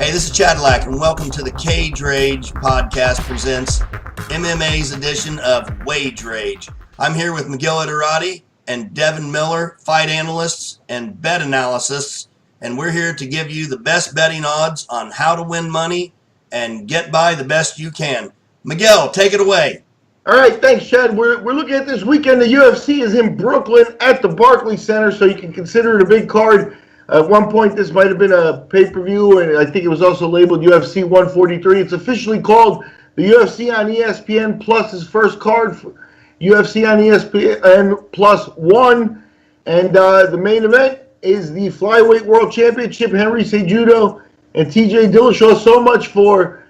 Hey, this is Chadillac, and welcome to the Cage Rage podcast presents MMA's edition of Wage Rage. I'm here with Miguel Iturrate and Devin Miller, fight analysts and bet analysts, and we're here to give you the best betting odds on how to win money and get by the best you can. Miguel, take it away. All right, thanks, Chad. We're looking at this weekend. The UFC is in Brooklyn at the Barclays Center, so you can consider it a big card. At one point, this might have been a pay-per-view, and I think it was also labeled UFC 143. It's officially called the UFC on ESPN Plus's first card, UFC on ESPN Plus 1. And the main event is the flyweight world championship, Henry Cejudo and TJ Dillashaw. So much for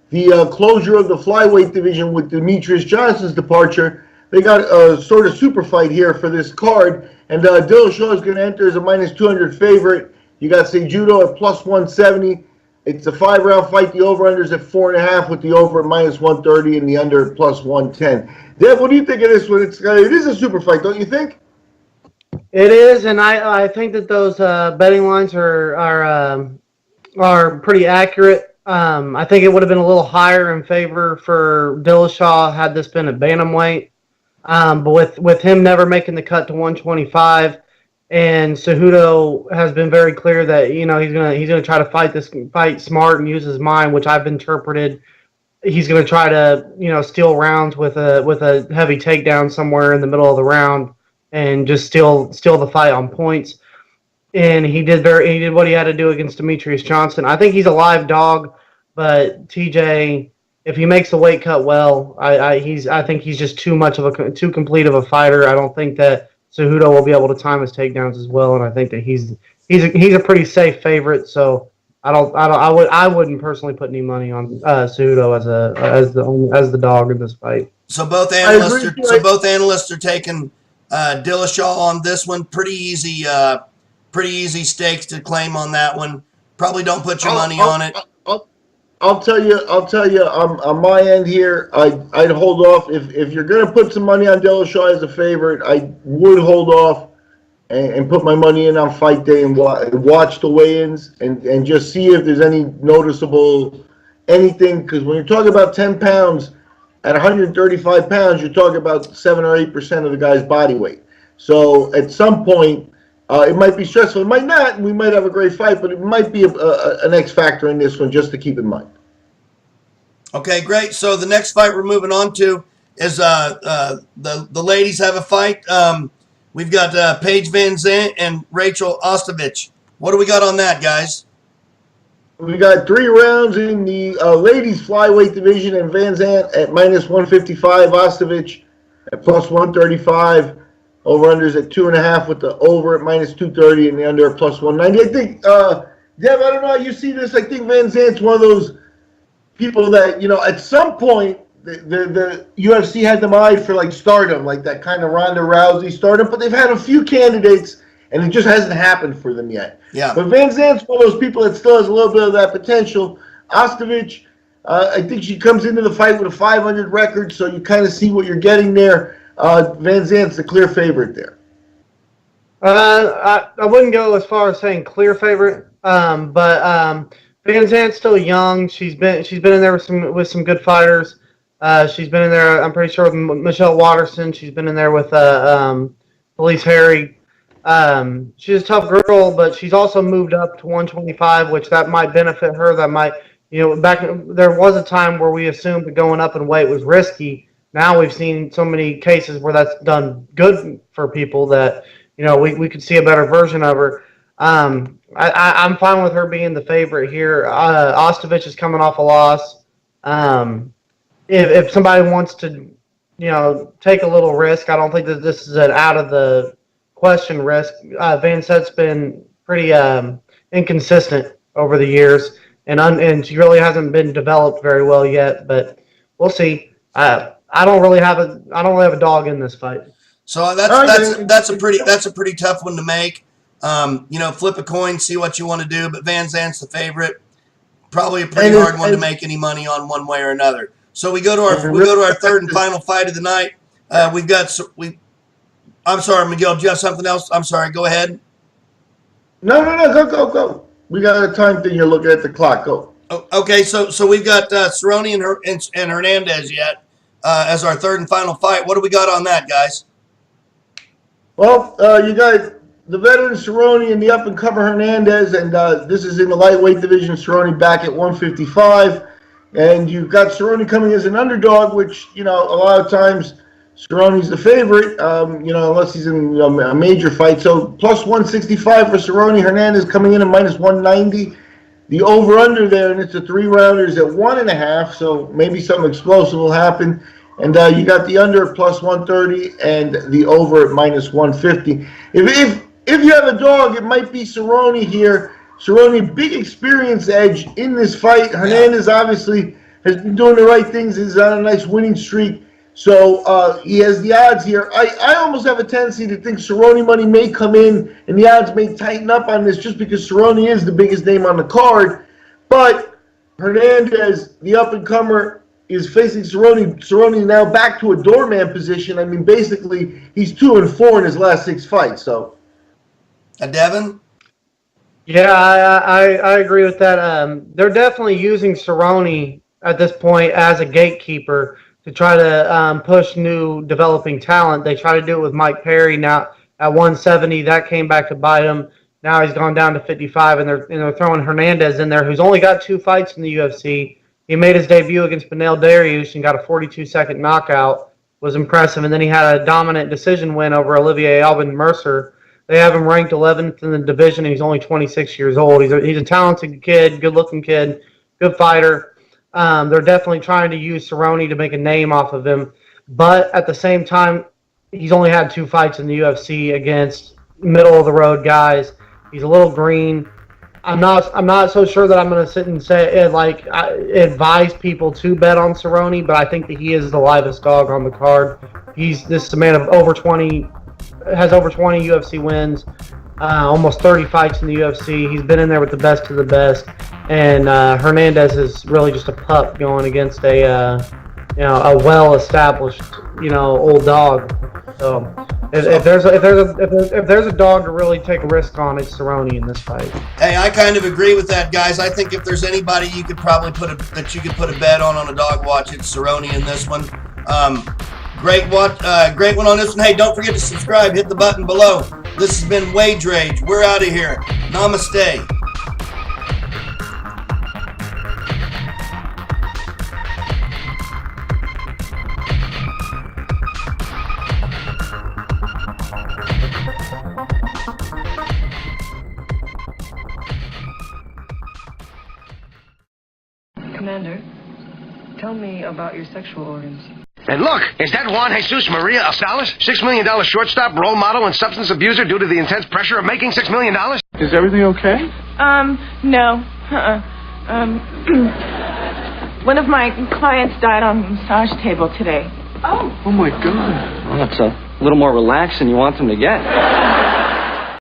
the closure of the flyweight division with Demetrius Johnson's departure. They got a sort of super fight here for this card, and Dillashaw is going to enter as a -200 favorite. You got Cejudo at +170. It's a 5-round fight. The over-under is at 4.5, with the over at -130 and the under at +110. Dev, what do you think of this one? It is a super fight, don't you think? It is, and I think that those betting lines are pretty accurate. I think it would have been a little higher in favor for Dillashaw had this been a bantamweight. But with him never making the cut to 125, and Cejudo has been very clear that he's gonna try to fight smart and use his mind, which I've interpreted he's gonna try to steal rounds with a heavy takedown somewhere in the middle of the round and just steal the fight on points. And he did what he had to do against Demetrius Johnson. I think he's a live dog, but TJ, if he makes the weight cut well, I think he's just too complete of a fighter. I don't think that Cejudo will be able to time his takedowns as well, and I think that he's a pretty safe favorite. So I wouldn't personally put any money on Cejudo as the dog in this fight. So both analysts are taking Dillashaw on this one. Pretty easy stakes to claim on that one. Probably don't put your money on it. I'll tell you. On my end here, I'd hold off. If you're going to put some money on Dillashaw as a favorite, I would hold off and put my money in on fight day and watch the weigh-ins and just see if there's any noticeable anything. Because when you're talking about 10 pounds at 135 pounds, you're talking about 7 or 8% of the guy's body weight. So at some point, it might be stressful. It might not. We might have a great fight, but it might be an X factor in this one just to keep in mind. Okay, great. So the next fight we're moving on to is the ladies have a fight. We've got Paige Vanzant and Rachel Ostovich. What do we got on that, guys? We got 3 rounds in the ladies flyweight division, and Vanzant at -155, Ostovich at +135. Over-unders at 2.5 with the over at -230 and the under at +190. I think, Dev, I don't know how you see this. I think Vanzant's one of those people that, at some point, the UFC had them eyed for, stardom, like that kind of Ronda Rousey stardom, but they've had a few candidates, and it just hasn't happened for them yet. Yeah. But Vanzant's one of those people that still has a little bit of that potential. Ostovich, I think she comes into the fight with a 500 record, so you kind of see what you're getting there. Vanzant's the clear favorite there. I wouldn't go as far as saying clear favorite, but Vanzant's still young. She's been in there with some good fighters. She's been in there, I'm pretty sure, with Michelle Watterson. She's been in there with Felice Harry. She's a tough girl, but she's also moved up to 125, which that might benefit her. That might, there was a time where we assumed that going up in weight was risky. Now we've seen so many cases where that's done good for people that, we could see a better version of her. I'm fine with her being the favorite here. Ostovich is coming off a loss. If somebody wants to, take a little risk, I don't think that this is an out of the question risk. Vanzant's been pretty inconsistent over the years, and she really hasn't been developed very well yet. But we'll see. I don't really have a dog in this fight. So that's a pretty tough one to make. Flip a coin, see what you want to do. But Vanzant's the favorite. Probably a pretty hard one to make any money on one way or another. So we go to our third and final fight of the night. I'm sorry, Miguel. Do you have something else? I'm sorry. Go ahead. No. Go. We got a time thing. You're looking at the clock. Go. Oh, okay, so we've got Cerrone and Hernandez yet as our third and final fight. What do we got on that, guys? Well, you got the veteran Cerrone and the up-and-comer Hernandez, and this is in the lightweight division. Cerrone back at 155, and you've got Cerrone coming as an underdog, which, you know, a lot of times Cerrone's the favorite, you know, unless he's in a major fight. So plus 165 for Cerrone. Hernandez coming in at minus 190. The over-under there, and it's a 3-rounders at 1.5, so maybe something explosive will happen. And you got the under at plus 130 and the over at minus 150. If you have a dog, it might be Cerrone here. Cerrone, big experience edge in this fight. Hernandez obviously has been doing the right things. He's on a nice winning streak. So he has the odds here. I almost have a tendency to think Cerrone money may come in and the odds may tighten up on this just because Cerrone is the biggest name on the card. But Hernandez, the up-and-comer, is facing Cerrone. Cerrone now back to a doorman position. I mean, basically, he's 2-4 in his last 6 fights. So, Devin? Yeah, I agree with that. They're definitely using Cerrone at this point as a gatekeeper to try to push new developing talent. They try to do it with Mike Perry now at 170. That came back to bite him. Now he's gone down to 55, and they're throwing Hernandez in there, who's only got 2 fights in the UFC. He made his debut against Benel Dariush and got a 42-second knockout. Was impressive, and then he had a dominant decision win over Olivier Alban Mercer. They have him ranked 11th in the division, and he's only 26 years old. He's a talented kid, good-looking kid, good fighter. They're definitely trying to use Cerrone to make a name off of him, but at the same time, he's only had 2 fights in the UFC against middle-of-the-road guys. He's a little green. I'm not so sure that I'm going to sit and say advise people to bet on Cerrone, but I think that he is the livest dog on the card. This is a man of has over 20 UFC wins, almost 30 fights in the UFC. He's been in there with the best of the best, and Hernandez is really just a pup going against a well-established old dog. So if there's a dog to really take a risk on, it's Cerrone in this fight. Hey, I kind of agree with that, guys. I think if there's anybody you could probably put a bet on a dog watch, it's Cerrone in this one. Great one on this one. Hey, don't forget to subscribe. Hit the button below. This has been Wage Rage. We're out of here. Namaste. Commander, tell me about your sexual organs. And look, is that Juan Jesus Maria Alsalas? $6 million shortstop, role model, and substance abuser due to the intense pressure of making $6 million? Is everything okay? No. One of my clients died on the massage table today. Oh my God. Well, that's a little more relaxed than you want them to get.